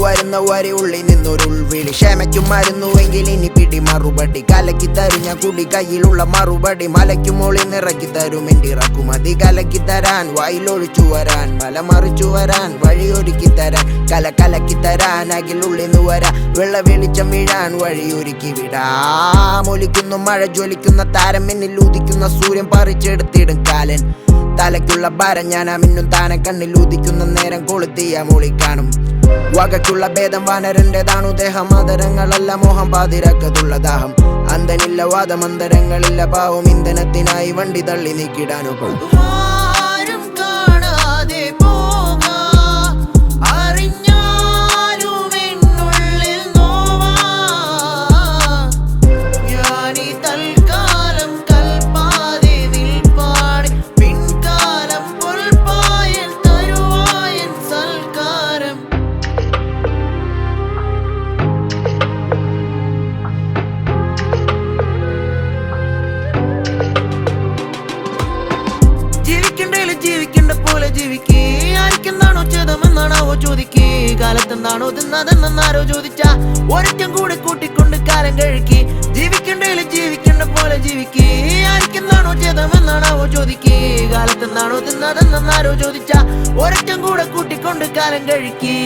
വരുന്ന വരെ ഉള്ളിൽ നിന്നൊരുൾവിളി ക്ഷമയ്ക്കും മരുന്നുവെങ്കിൽ ഇനി പിടി മറുപടി കലക്കി തരും ഞാൻ കുടി കയ്യിലുള്ള മറുപടി മലയ്ക്കു മോളിൽ നിറക്കി തരും എൻ്റെ ഇറക്കുമതി കലക്കി തരാൻ വായിലൊഴിച്ചു വരാൻ മല മറിച്ചു വരാൻ വഴിയൊരുക്കി തരാൻ കലക്കി തരാൻ അകിലുള്ളിന്ന് വരാൻ വെള്ള വെളിച്ചം വീഴാൻ വഴിയൊരുക്കി വിടാം ഒലിക്കുന്നു മഴ ജ്വലിക്കുന്ന താരം എന്നിൽ ഉദിക്കുന്ന സൂര്യൻ പറിച്ചെടുത്തിടും കാലൻ തലയ്ക്കുള്ള ഭാരം ഞാൻ മിന്നും താനെ കണ്ണിൽ ഉദിക്കുന്ന നേരം കൊളുത്തിയ മൂളി കാണും വകയ്ക്കുള്ള ഭേദം വാനരൻ്റെതാണു ദേഹം ആദരങ്ങളല്ല മോഹം പാതിരാക്കതുള്ള ദാഹം അന്തനില്ല വാദമന്തരങ്ങളില്ല പാവം ഇന്ധനത്തിനായി വണ്ടി തള്ളി നീക്കിടാനോ ജീവിക്കേണ്ട പോലെ ജീവിക്കേ ആർക്കെന്താണോ ചെയ്തമെന്നാണാവോ ചോദിക്കേ കാലത്തെന്താണോ തിന്നതെന്നാരോ ചോദിച്ച ഒരറ്റം കൂടെ കൂട്ടിക്കൊണ്ട് കാലം കഴിക്കേ ജീവിക്കേണ്ട പോലെ ജീവിക്കേ ആർക്കെന്താണോ ചെയ്തമെന്നാണാവോ ചോദിക്കേ കാലത്തെന്താണോ തിന്നതെന്നാരോ ചോദിച്ച ഒരറ്റം കൂടെ കൂട്ടിക്കൊണ്ട് കാലം കഴിക്കേ